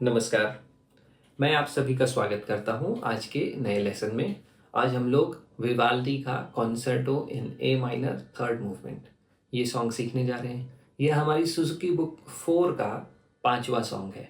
नमस्कार। मैं आप सभी का स्वागत करता हूं आज के नए लेसन में। आज हम लोग विवाल्दी का कॉन्सर्टो इन ए माइनर थर्ड मूवमेंट ये सॉन्ग सीखने जा रहे हैं। ये हमारी सुजुकी बुक 4 का 5वां सॉन्ग है।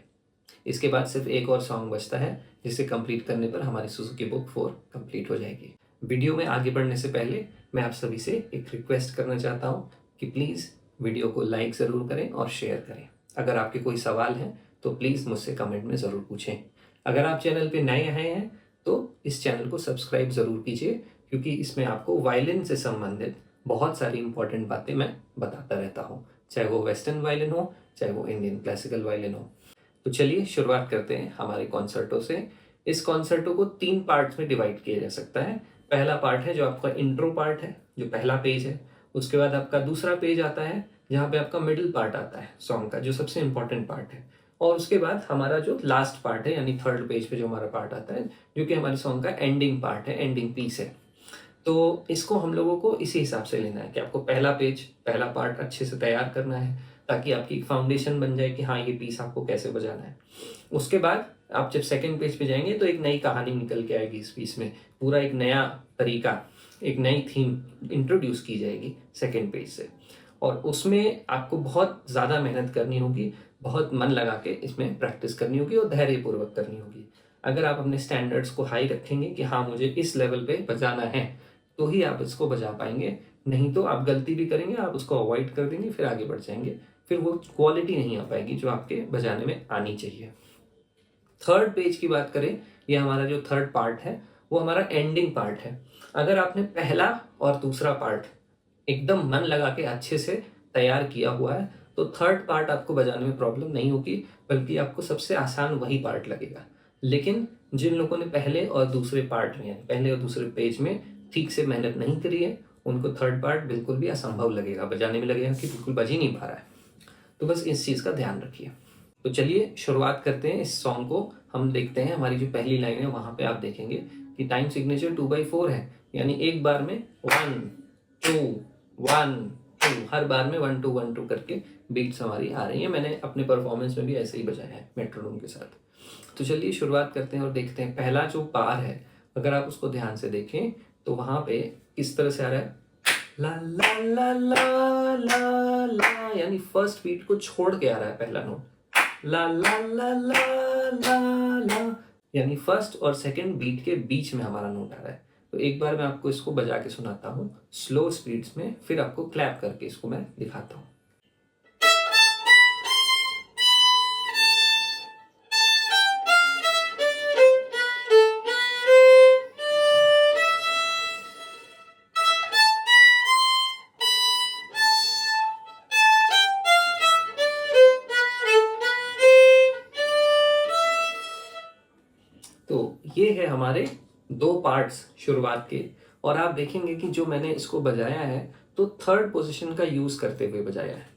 इसके बाद सिर्फ एक और सॉन्ग बचता है जिसे कंप्लीट करने पर हमारी सुजुकी बुक 4 कंप्लीट हो जाएगी। वीडियो में आगे बढ़ने से पहले मैं आप सभी से एक रिक्वेस्ट करना चाहता हूँ कि प्लीज़ वीडियो को लाइक ज़रूर करें और शेयर करें। अगर आपके कोई सवाल हैं तो प्लीज़ मुझसे कमेंट में ज़रूर पूछें। अगर आप चैनल पे नए आए हैं तो इस चैनल को सब्सक्राइब ज़रूर कीजिए, क्योंकि इसमें आपको वायलिन से संबंधित बहुत सारी इंपॉर्टेंट बातें मैं बताता रहता हूँ, चाहे वो वेस्टर्न वायलिन हो चाहे वो इंडियन क्लासिकल वायलिन हो। तो चलिए शुरुआत करते हैं हमारे कॉन्सर्टो से। इस कॉन्सर्टो को 3 पार्ट्स में डिवाइड किया जा सकता है। पहला पार्ट है जो आपका इंट्रो पार्ट है, जो पहला पेज है। उसके बाद आपका दूसरा पेज आता है जहाँ पे आपका मिडिल पार्ट आता है सॉन्ग का, जो सबसे इंपॉर्टेंट पार्ट है। और उसके बाद हमारा जो लास्ट पार्ट है, यानी थर्ड पेज पे जो हमारा पार्ट आता है, जो कि हमारे सॉन्ग का एंडिंग पार्ट है, एंडिंग पीस है। तो इसको हम लोगों को इसी हिसाब से लेना है कि आपको पहला पेज, पहला पार्ट अच्छे से तैयार करना है, ताकि आपकी एक फाउंडेशन बन जाए कि हाँ ये पीस आपको कैसे बजाना है। उसके बाद आप जब सेकंड पेज पे जाएंगे तो एक नई कहानी निकल के आएगी। इस पीस में पूरा एक नया तरीका, एक नई थीम इंट्रोड्यूस की जाएगी सेकंड पेज से। और उसमें आपको बहुत ज़्यादा मेहनत करनी होगी, बहुत मन लगा के इसमें प्रैक्टिस करनी होगी और धैर्यपूर्वक करनी होगी। अगर आप अपने स्टैंडर्ड्स को हाई रखेंगे कि हाँ मुझे इस लेवल पे बजाना है, तो ही आप इसको बजा पाएंगे। नहीं तो आप गलती भी करेंगे, आप उसको अवॉइड कर देंगे, फिर आगे बढ़ जाएंगे, फिर वो क्वालिटी नहीं आ पाएगी जो आपके बजाने में आनी चाहिए। थर्ड पेज की बात करें, ये हमारा जो थर्ड पार्ट है वो हमारा एंडिंग पार्ट है। अगर आपने पहला और दूसरा पार्ट एकदम मन लगा के अच्छे से तैयार किया हुआ है तो थर्ड पार्ट आपको बजाने में प्रॉब्लम नहीं होगी, बल्कि आपको सबसे आसान वही पार्ट लगेगा। लेकिन जिन लोगों ने पहले और दूसरे पार्ट में, यानी पहले और दूसरे पेज में ठीक से मेहनत नहीं करी है, उनको थर्ड पार्ट बिल्कुल भी असंभव लगेगा, बजाने में लगेगा कि बिल्कुल बज ही नहीं पा रहा है। तो बस इस चीज़ का ध्यान रखिए। तो चलिए शुरुआत करते हैं इस सॉन्ग को। हम देखते हैं हमारी जो पहली लाइन है वहाँ पे आप देखेंगे कि टाइम सिग्नेचर 2/4 है, यानी एक बार में 1 2 1 2, हर बार में 1 2 1 2 करके बीट्स हमारी आ रही है। मैंने अपने परफॉर्मेंस में भी ऐसे ही बजाया है मेट्रोनोम के साथ। तो चलिए शुरुआत करते हैं और देखते हैं पहला जो बार है, अगर आप उसको ध्यान से देखें तो वहाँ पे किस तरह से आ रहा है, ला ला ला ला ला ला, यानी फर्स्ट बीट को छोड़ के आ रहा है पहला नोट, ला ला ला ला ला ला, यानी फर्स्ट और सेकंड बीट के बीच में हमारा नोट आ रहा है। तो एक बार मैं आपको इसको बजा के सुनाता हूँ स्लो स्पीड्स में, फिर आपको क्लैप करके इसको मैं दिखाता हूँ। तो ये है हमारे 2 पार्ट्स शुरुआत के। और आप देखेंगे कि जो मैंने इसको बजाया है तो थर्ड पोजीशन का यूज़ करते हुए बजाया है।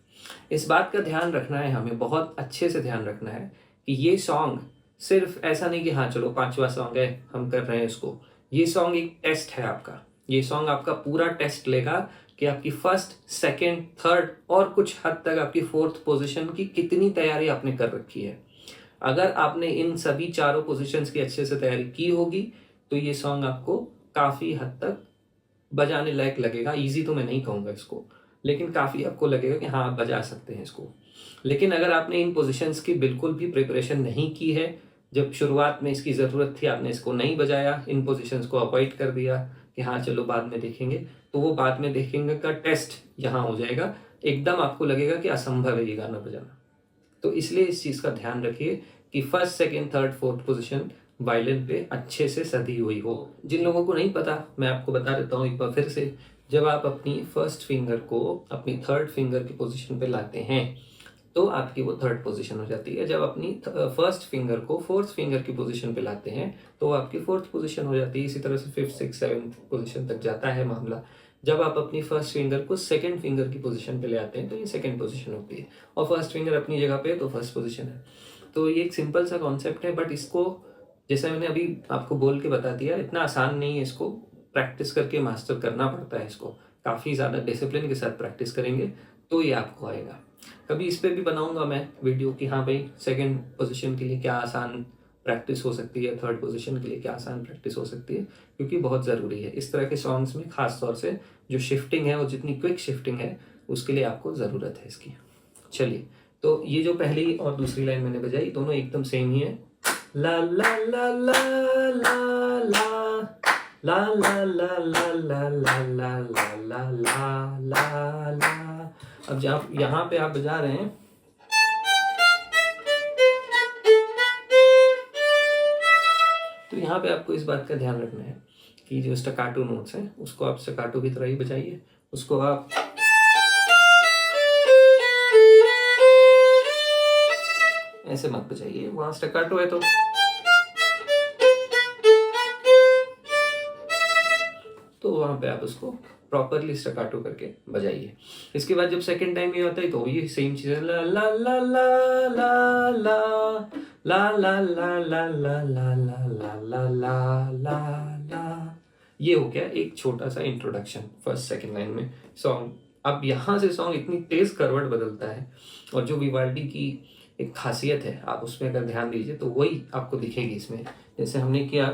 इस बात का ध्यान रखना है, हमें बहुत अच्छे से ध्यान रखना है कि ये सॉन्ग सिर्फ ऐसा नहीं कि हाँ चलो पांचवा सॉन्ग है हम कर रहे हैं इसको। ये सॉन्ग एक टेस्ट है आपका। ये सॉन्ग आपका पूरा टेस्ट लेगा कि आपकी फर्स्ट, सेकंड, थर्ड और कुछ हद तक आपकी फोर्थ पोजीशन की कितनी तैयारी आपने कर रखी है। अगर आपने इन सभी चारों पोजीशंस की अच्छे से तैयारी की होगी तो ये सॉन्ग आपको काफ़ी हद तक बजाने लायक लगेगा। इजी तो मैं नहीं कहूँगा इसको, लेकिन काफ़ी आपको लगेगा कि हाँ आप बजा सकते हैं इसको। लेकिन अगर आपने इन पोजीशंस की बिल्कुल भी प्रिपरेशन नहीं की है, जब शुरुआत में इसकी ज़रूरत थी आपने इसको नहीं बजाया, इन पोजीशंस को अवॉइड कर दिया कि हाँ चलो बाद में देखेंगे, तो वो बाद में देखेंगे का टेस्ट यहाँ हो जाएगा। एकदम आपको लगेगा कि असंभव है ये गाना बजाना। तो इसलिए इस चीज़ का ध्यान रखिए कि first, second, third, fourth position violin पे अच्छे से सधी हुई हो। जिन लोगों को नहीं पता मैं आपको बता देता हूँ एक बार फिर से। जब आप अपनी फर्स्ट फिंगर को अपनी थर्ड फिंगर की पोजीशन पे लाते हैं तो आपकी वो थर्ड पोजीशन हो जाती है। जब अपनी फर्स्ट फिंगर को फोर्थ फिंगर की पोजीशन पे लाते हैं तो आपकी फोर्थ पोजीशन हो जाती है। इसी तरह से फिफ्थ, सिक्स, सेवन्थ पोजीशन तक जाता है मामला। जब आप अपनी फर्स्ट फिंगर को सेकंड फिंगर की पोजीशन पे ले आते हैं तो ये सेकंड पोजीशन होती है, और फर्स्ट फिंगर अपनी जगह पे है तो फर्स्ट पोजीशन है। तो ये एक सिंपल सा कॉन्सेप्ट है, बट इसको जैसे मैंने अभी आपको बोल के बता दिया, इतना आसान नहीं है। इसको प्रैक्टिस करके मास्टर करना पड़ता है। इसको काफ़ी ज़्यादा डिसिप्लिन के साथ प्रैक्टिस करेंगे तो ये आपको आएगा। कभी इस पर भी बनाऊंगा मैं वीडियो कि हाँ भाई सेकंड पोजीशन के लिए क्या आसान प्रैक्टिस हो सकती है, थर्ड पोजीशन के लिए क्या आसान प्रैक्टिस हो सकती है, क्योंकि बहुत ज़रूरी है इस तरह के सॉन्ग्स में। खास तौर से जो शिफ्टिंग है वो जितनी क्विक शिफ्टिंग है उसके लिए आपको ज़रूरत है इसकी। चलिए, तो ये जो पहली और दूसरी लाइन मैंने बजाई दोनों एकदम सेम ही है। ला ला ला ला ला ला ला ला ला ला ला ला ला ला ला ला ला। अब जब यहाँ पे आप बजा रहे हैं तो यहाँ पे आपको इस बात का ध्यान रखना है कि जो स्टैकाटो नोट्स हैं उसको आप स्टैकाटो की तरह ही बजाइए। उसको आप ऐसे मत बजाइए, वहाँ स्टैकाटो है तो वहाँ पे आप उसको प्रॉपरली स्टैकाटो करके बजाइए। इसके बाद जब सेकंड टाइम ये होता है तो ये सेम चीज़ है। ला ला ला ला ला ला ला ला ला ला ला ला ला ला ला ला ला ला। ये हो गया एक छोटा सा इंट्रोडक्शन फर्स्ट सेकंड लाइन में सॉन्ग। अब यहाँ से सॉन्ग इतनी तेज करवट बदलता है, और जो विवाल्डी की एक खासियत है आप उसमें अगर ध्यान दीजिए तो वही आपको दिखेगी इसमें। जैसे हमने किया,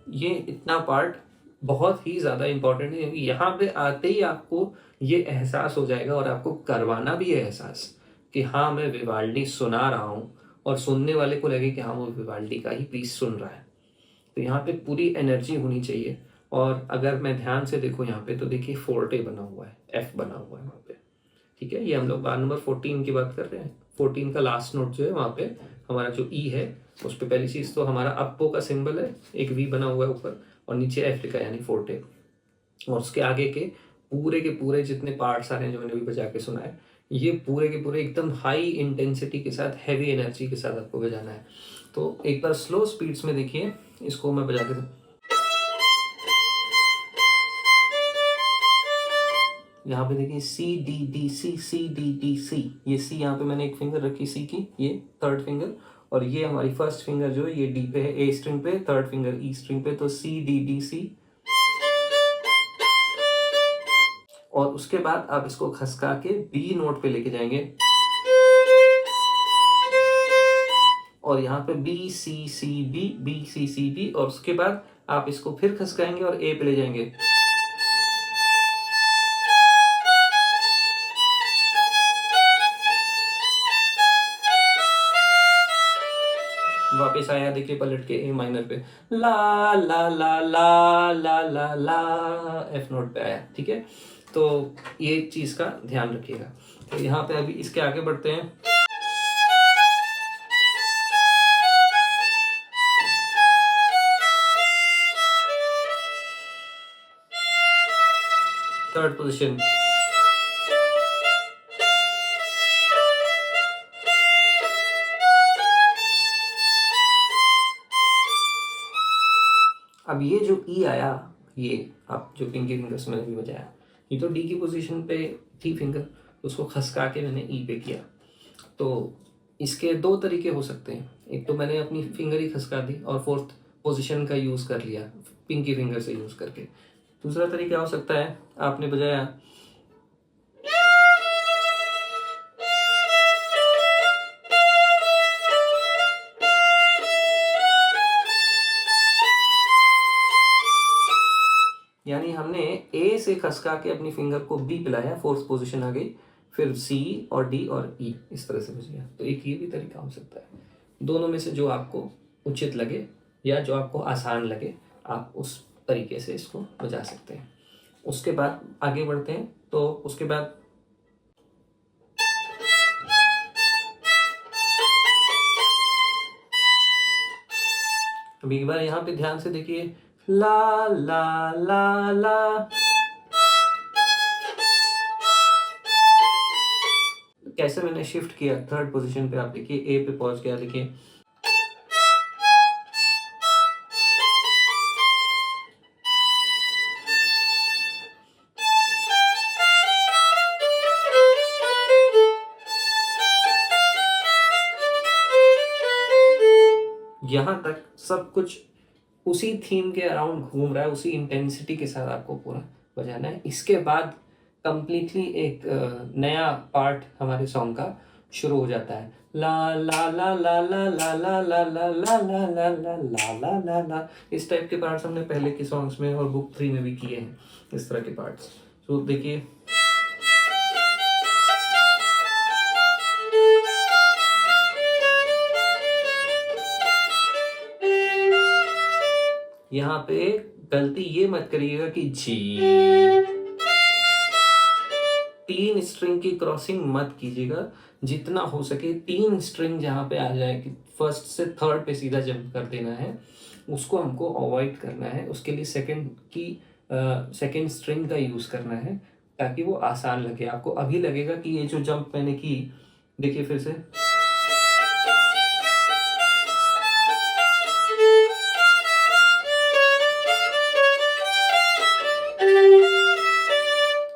ये इतना पार्ट बहुत ही ज़्यादा इम्पोर्टेंट है, क्योंकि यहाँ पे आते ही आपको ये एहसास हो जाएगा और आपको करवाना भी है एहसास कि हाँ मैं विवाल्डी सुना रहा हूँ, और सुनने वाले को लगे कि हाँ वो विवाल्डी का ही पीस सुन रहा है। तो यहाँ पे पूरी एनर्जी होनी चाहिए। और अगर मैं ध्यान से देखूँ यहाँ पे तो देखिए फोर्टे बना हुआ है, एफ बना हुआ है वहाँ पे। ठीक है, ये हम लोग बार नंबर 14 की बात कर रहे हैं। 14 का लास्ट नोट जो है वहाँ पे हमारा जो ई है उस पर पहली चीज़ तो हमारा अप्पो का सिंबल है, एक वी बना हुआ है ऊपर, और नीचे एफ लिखा है यानी फोर्टे। और उसके आगे के पूरे जितने पार्ट्स आ रहे हैं जो मैंने अभी बजा के सुना है, ये पूरे के पूरे एकदम हाई इंटेंसिटी के साथ, हैवी एनर्जी के साथ आपको बजाना है। तो एक बार स्लो स्पीड्स में देखिए, इसको मैं बजा के, यहाँ पे देखिए C D D C, C D D C. ये सी यहाँ पे मैंने एक फिंगर रखी सी की, ये थर्ड फिंगर, और ये हमारी फर्स्ट फिंगर जो है ये डी पे है, ए स्ट्रिंग पे, थर्ड फिंगर ई स्ट्रिंग पे, तो सी डी डी सी। और उसके बाद आप इसको खसका के बी नोट पे लेके जाएंगे, और यहाँ पे B C C B, B C C B, और उसके बाद आप इसको फिर खसकाएंगे और ए पे ले जाएंगे। वापस आया देखिए पलट के ए माइनर पे, ला ला ला ला ला ला ला, एफ नोट पे आया। ठीक है, तो ये चीज़ का ध्यान रखिएगा। तो यहाँ पे अभी इसके आगे बढ़ते हैं। Third position. अब ये जो ई आया, ये आप जो पिंकी फिंगर्स मैंने भी बजाया, ये तो डी की पोजीशन पे थी फिंगर, उसको खसका के मैंने ई पे किया। तो इसके दो तरीके हो सकते हैं, एक तो मैंने अपनी फिंगर ही खसका दी और फोर्थ पोजीशन का यूज़ कर लिया पिंकी फिंगर से यूज़ करके। दूसरा तरीका हो सकता है, आपने बजाया यानी हमने ए से खसका के अपनी फिंगर को बी पिलाया, फोर्थ पोजीशन आ गई, फिर सी और डी और ई इस तरह से बज गया। तो एक ये भी तरीका हो सकता है। दोनों में से जो आपको उचित लगे या जो आपको आसान लगे, आप उस तरीके से इसको बजा सकते हैं। उसके बाद आगे बढ़ते हैं। तो उसके बाद अभी एक बार यहाँ पे ध्यान से देखिए, ला ला ला ला, कैसे मैंने शिफ्ट किया थर्ड पोजीशन पे, आप देखिए ए पे पहुंच गया, देखिए यहाँ तक सब कुछ उसी थीम के अराउंड घूम रहा है, उसी इंटेंसिटी के साथ आपको पूरा बजाना है। इसके बाद कंप्लीटली एक नया पार्ट हमारे सॉन्ग का शुरू हो जाता है। ला ला ला ला ला ला ला ला ला ला ला ला ला ला ला ला ला, इस टाइप के पार्ट्स हमने पहले के सॉन्ग्स में और बुक 3 में भी किए हैं, इस तरह के पार्ट्स। तो देखिए यहाँ पे गलती ये मत करिएगा कि जी, 3 स्ट्रिंग की क्रॉसिंग मत कीजिएगा। जितना हो सके 3 स्ट्रिंग जहाँ पे आ जाए कि फर्स्ट से थर्ड पे सीधा जंप कर देना है, उसको हमको अवॉइड करना है। उसके लिए सेकंड स्ट्रिंग का यूज़ करना है ताकि वो आसान लगे आपको। अभी लगेगा कि ये जो जंप मैंने की, देखिए फिर से,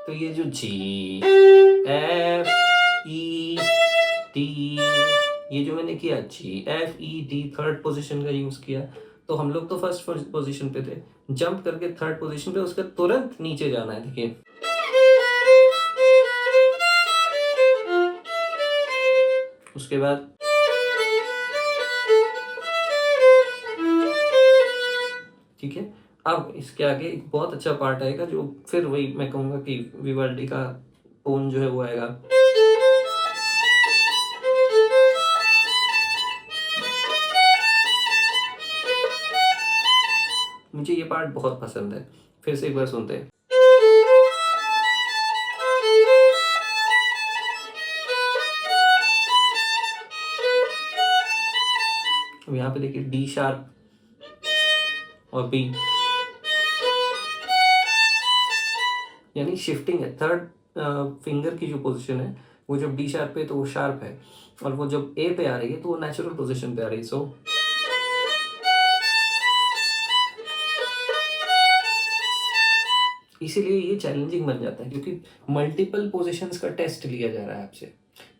तो ये जो जी एफ ई डी, ये जो मैंने किया G F E D, third position का यूज किया। तो हम लोग तो फर्स्ट पोजीशन पे थे, जंप करके थर्ड पोजीशन पे, उसके तुरंत नीचे जाना है। देखिए उसके बाद ठीक है। अब इसके आगे एक बहुत अच्छा पार्ट आएगा जो फिर वही मैं कहूँगा कि विवाल्डी का टोन जो है वो आएगा। मुझे ये पार्ट बहुत पसंद है, फिर से एक बार सुनते हैं। अब यहाँ पे देखिए डी शार्प और बी, यानी शिफ्टिंग है। थर्ड फिंगर की जो पोजीशन है वो जब डी शार्प पे तो वो शार्प है, और वो जब ए पे आ रही है तो वो नेचुरल पोजीशन पे आ रही है। सो इसीलिए ये चैलेंजिंग बन जाता है क्योंकि मल्टीपल पोजीशंस का टेस्ट लिया जा रहा है आपसे।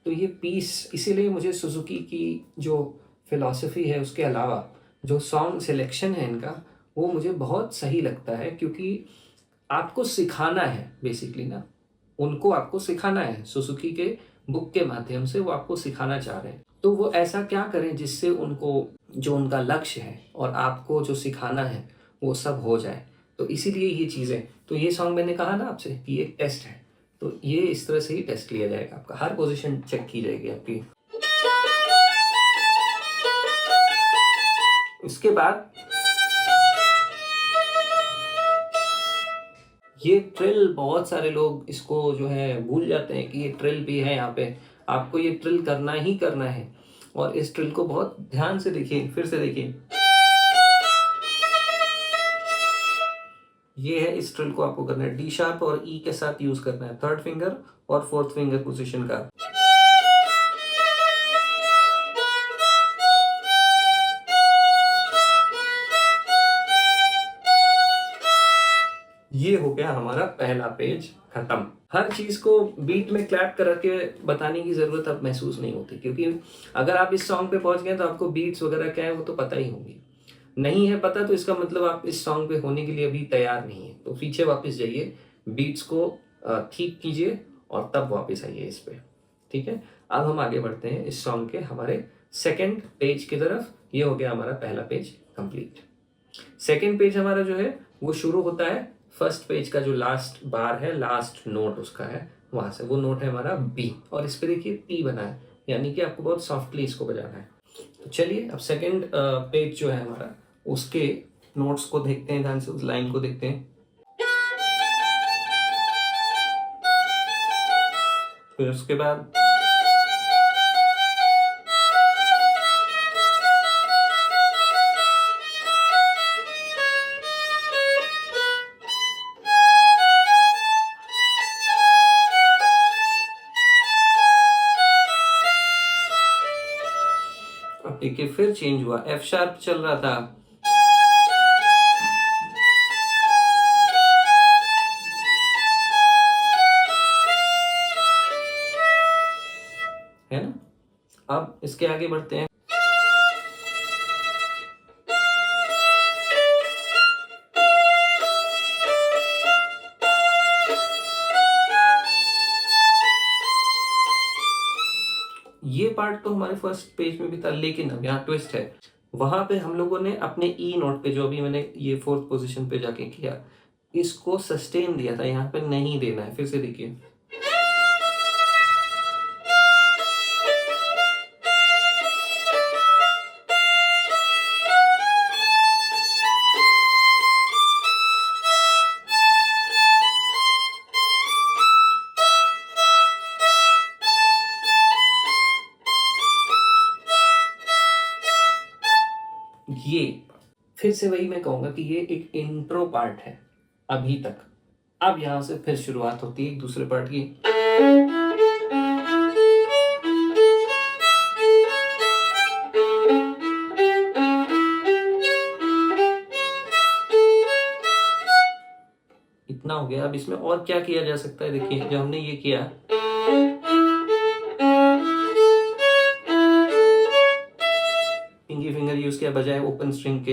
तो ये पीस, इसीलिए मुझे सुजुकी की जो फिलॉसफी है उसके अलावा जो सॉन्ग सिलेक्शन है इनका, वो मुझे बहुत सही लगता है, क्योंकि आपको सिखाना है बेसिकली ना, उनको आपको सिखाना है। सुजुकी के बुक के माध्यम से वो आपको सिखाना चाह रहे हैं, तो वो ऐसा क्या करें जिससे उनको जो उनका लक्ष्य है और आपको जो सिखाना है वो सब हो जाए। तो इसीलिए ये चीज़ें, तो ये सॉन्ग मैंने कहा ना आपसे कि ये टेस्ट है, तो ये इस तरह से ही टेस्ट लिया जाएगा आपका, हर पोजीशन चेक की जाएगी आपकी। उसके बाद ये ट्रिल, बहुत सारे लोग इसको जो है भूल जाते हैं कि ये ट्रिल भी है। यहाँ पे आपको ये ट्रिल करना ही करना है, और इस ट्रिल को बहुत ध्यान से देखिए, फिर से देखिए। ये है, इस ट्रिल को आपको करना है डी शार्प और ई के साथ यूज करना है, थर्ड फिंगर और फोर्थ फिंगर पोजीशन का। ये हो गया हमारा पहला पेज खत्म। हर चीज को बीट में क्लैप करके बताने की जरूरत अब महसूस नहीं होती, क्योंकि अगर आप इस सॉन्ग पे पहुंच गए तो आपको बीट्स वगैरह क्या है वो तो पता ही होंगी। नहीं है पता तो इसका मतलब आप इस सॉन्ग पे होने के लिए अभी तैयार नहीं है। तो पीछे वापस जाइए, बीट्स को ठीक कीजिए और तब वापस आइए इस पे। ठीक है, अब हम आगे बढ़ते हैं इस सॉन्ग के हमारे सेकंड पेज की तरफ। ये हो गया हमारा पहला पेज कंप्लीट। सेकंड पेज हमारा जो है वो शुरू होता है फर्स्ट पेज का जो लास्ट बार है, लास्ट नोट उसका है वहां से। वो नोट है हमारा बी और इस पे देखिए पी बना है, यानी कि आपको बहुत सॉफ्टली इसको बजाना है। तो चलिए अब सेकंड पेज जो है हमारा, उसके नोट्स को देखते हैं ध्यान से, उस लाइन को देखते हैं। फिर उसके बाद अब देखिए फिर चेंज हुआ, एफ शार्प चल रहा था, है ना। अब इसके आगे बढ़ते हैं। ये पार्ट तो हमारे फर्स्ट पेज में भी था, लेकिन अब यहाँ ट्विस्ट है। वहां पे हम लोगों ने अपने ई नोट पे, जो अभी मैंने ये फोर्थ पोजीशन पे जाके किया, इसको सस्टेन दिया था, यहाँ पे नहीं देना है। फिर से देखिए, ये फिर से वही मैं कहूंगा कि ये एक इंट्रो पार्ट है अभी तक। अब यहां से फिर शुरुआत होती है एक दूसरे पार्ट की। इतना हो गया। अब इसमें और क्या किया जा सकता है, देखिए जो हमने ये किया, पिंकी फिंगर यूज किया बजाय ओपन स्ट्रिंग के।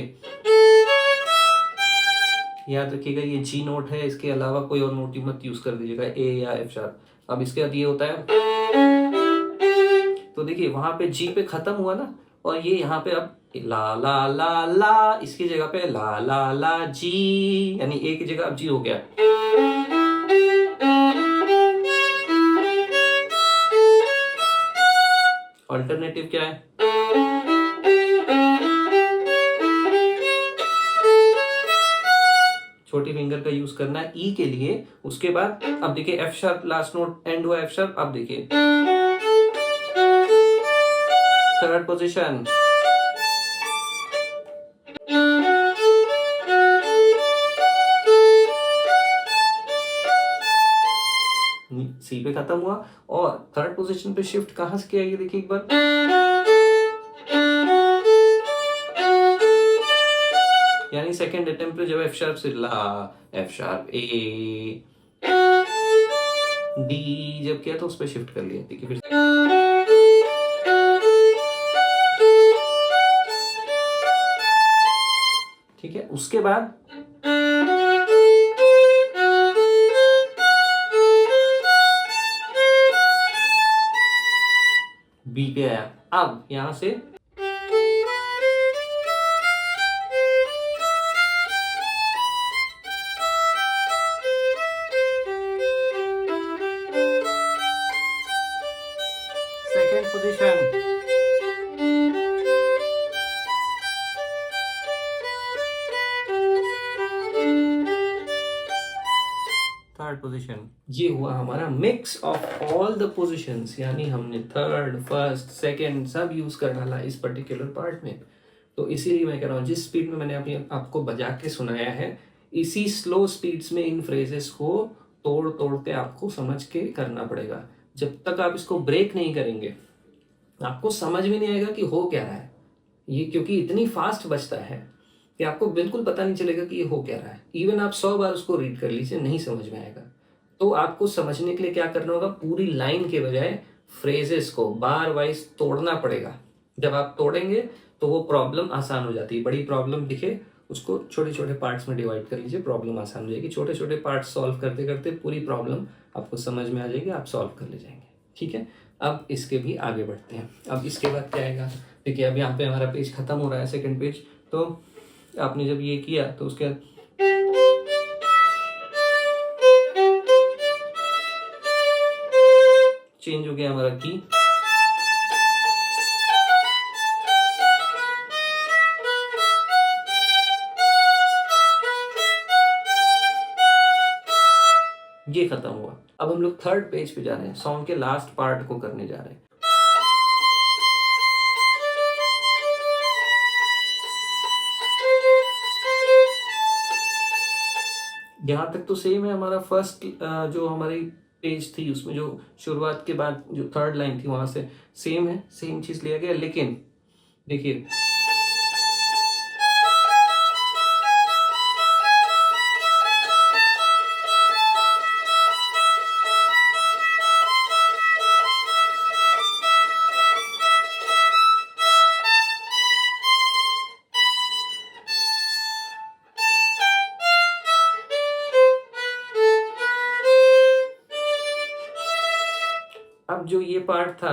याद रखिएगा ये जी नोट है, इसके अलावा कोई और नोट मत यूज कर दीजिएगा, ए या एफ शार्प। अब इसके बाद ये होता है, तो देखिए वहां पे जी पे खत्म हुआ ना, और ये यहाँ पे अब ला ला ला ला, इसकी जगह पे ला ला ला जी, यानी ए की जगह अब जी हो गया। ऑल्टरनेटिव क्या है, छोटी फिंगर का यूज करना है ई के लिए। उसके बाद अब देखिए F sharp last note and हुआ, एफ शार्प। अब देखिए थर्ड पोजीशन, सी पे खत्म हुआ और थर्ड पोजीशन पे शिफ्ट कहां से किया ये देखिए एक बार, यानी सेकंड अटेम्प्ट पे जब एफ शार्प से ला, एफ शार्प ए डी जब किया तो उस पर शिफ्ट कर लिया। देखिए फिर ठीक है। उसके बाद बी पे आया। अब यहां से सेकेंड पोजीशन, थर्ड पोजीशन। ये हुआ हमारा mix of all the positions, यानी हमने थर्ड फर्स्ट सेकंड सब यूज कर डाला इस पर्टिकुलर पार्ट में। तो इसीलिए मैं कह रहा हूँ जिस स्पीड में मैंने अपनी आपको बजा के सुनाया है, इसी स्लो स्पीड्स में इन फ्रेजेस को तोड़ तोड़ के आपको समझ के करना पड़ेगा। जब तक आप इसको ब्रेक नहीं करेंगे आपको समझ में नहीं आएगा कि हो क्या रहा है ये, क्योंकि इतनी फास्ट बजता है कि आपको बिल्कुल पता नहीं चलेगा कि ये हो क्या रहा है। इवन आप 100 बार उसको रीड कर लीजिए, नहीं समझ में आएगा। तो आपको समझने के लिए क्या करना होगा, पूरी लाइन के बजाय फ्रेजेस को बार वाइज तोड़ना पड़ेगा। जब आप तोड़ेंगे तो वो प्रॉब्लम आसान हो जाती है। बड़ी प्रॉब्लम दिखे उसको छोटे छोटे पार्ट्स में डिवाइड कर लीजिए, प्रॉब्लम आसान हो जाएगी। छोटे छोटे पार्ट्स सॉल्व करते करते पूरी प्रॉब्लम आपको समझ में आ जाएगी, आप सॉल्व कर ले जाएंगे। ठीक है, अब इसके भी आगे बढ़ते हैं। अब इसके बाद क्या आएगा, देखिए अब यहाँ पे हमारा पेज खत्म हो रहा है, सेकंड पेज। तो आपने जब ये किया तो उसके बाद चेंज हो गया हमारा की। ये खत्म हुआ। अब हम लोग थर्ड पेज पे जा रहे हैं, सॉन्ग के लास्ट पार्ट को करने जा रहे हैं। यहाँ तक तो सेम है हमारा फर्स्ट जो हमारी पेज थी उसमें जो शुरुआत के बाद जो थर्ड लाइन थी वहां से सेम है, सेम चीज लिया गया। लेकिन देखिए अब जो ये पार्ट था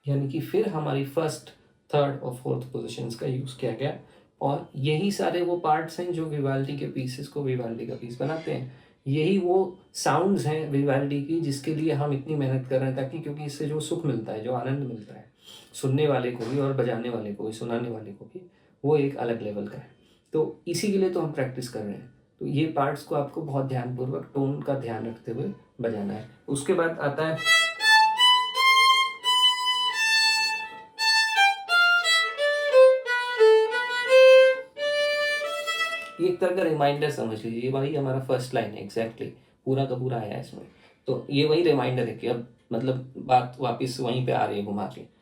यानी कि फिर हमारी फर्स्ट थर्ड और फोर्थ पोजीशंस का यूज किया गया। और यही सारे वो पार्ट्स हैं जो विवाल्डी के पीसेस को विवाल्डी का पीस बनाते हैं। यही वो साउंड्स हैं विवाल्डी की जिसके लिए हम इतनी मेहनत कर रहे हैं, ताकि क्योंकि इससे जो सुख मिलता है, जो आनंद मिलता है सुनने वाले को भी और बजाने वाले को भी, सुनाने वाले को भी, वो एक अलग लेवल का है। तो इसी के लिए तो हम प्रैक्टिस कर रहे हैं। तो ये पार्ट्स को आपको बहुत ध्यानपूर्वक टोन का ध्यान रखते हुए बजाना है। उसके बाद आता है ये, एक तरह का रिमाइंडर समझ लीजिए। ये वही हमारा फर्स्ट लाइन है एग्जैक्टली, पूरा का पूरा आया है इसमें। तो ये वही रिमाइंडर है कि अब मतलब बात वापस वहीं पे आ रही है घुमा के।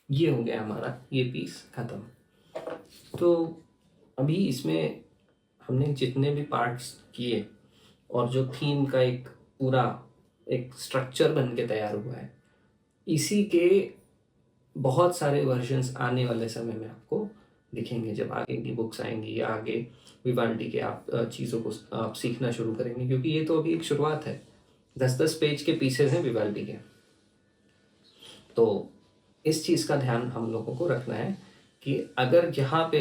ये हो गया हमारा ये पीस खत्म। तो अभी इसमें हमने जितने भी पार्ट्स किए और जो थीम का एक पूरा एक स्ट्रक्चर बन के तैयार हुआ है, इसी के बहुत सारे वर्जन्स आने वाले समय में आपको दिखेंगे। जब आगे की बुक्स आएंगी या आगे विवाल्डी के आप चीज़ों को आप सीखना शुरू करेंगे, क्योंकि ये तो अभी एक शुरुआत है। 10-10 पेज के पीसेस हैं विवाल्डी के। तो इस चीज़ का ध्यान हम लोगों को रखना है कि अगर यहाँ पे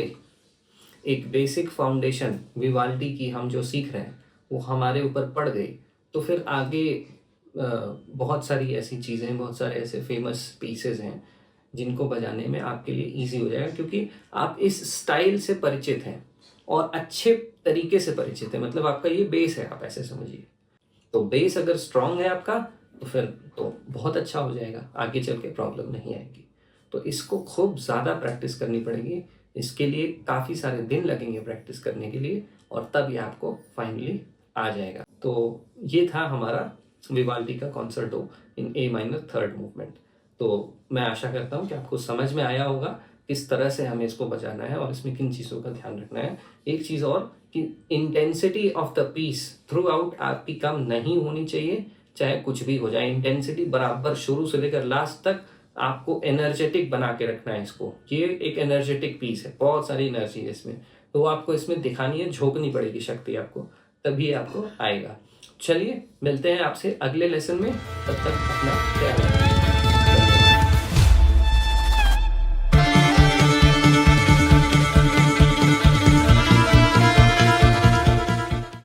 एक बेसिक फाउंडेशन विवाल्डी की हम जो सीख रहे हैं वो हमारे ऊपर पड़ गई, तो फिर आगे बहुत सारी ऐसी चीज़ें, बहुत सारे ऐसे फेमस पीसेस हैं जिनको बजाने में आपके लिए इजी हो जाएगा, क्योंकि आप इस स्टाइल से परिचित हैं और अच्छे तरीके से परिचित हैं। मतलब आपका ये बेस है, आप ऐसे समझिए। तो बेस अगर स्ट्रांग है आपका तो फिर तो बहुत अच्छा हो जाएगा, आगे चल के प्रॉब्लम नहीं आएगी। तो इसको खूब ज़्यादा प्रैक्टिस करनी पड़ेगी। इसके लिए काफ़ी सारे दिन लगेंगे प्रैक्टिस करने के लिए, और तब ये आपको फाइनली आ जाएगा। तो ये था हमारा विवाल्डी का कॉन्सर्टो इन ए माइनर थर्ड मूवमेंट। तो मैं आशा करता हूँ कि आपको समझ में आया होगा। किस तरह से हमें इसको बजाना है और इसमें किन चीज़ों का ध्यान रखना है। एक चीज़ और कि intensity of the piece throughout आपकी कम नहीं होनी चाहिए, चाहे कुछ भी हो जाए। इंटेंसिटी बराबर शुरू से लेकर लास्ट तक आपको एनर्जेटिक बना के रखना है इसको। ये एक एनर्जेटिक पीस है, बहुत सारी एनर्जी है इसमें, तो आपको इसमें दिखानी है, झोंकनी पड़ेगी शक्ति आपको, तभी आपको आएगा। चलिए मिलते हैं आपसे अगले लेसन में, तब तक अपना ख्याल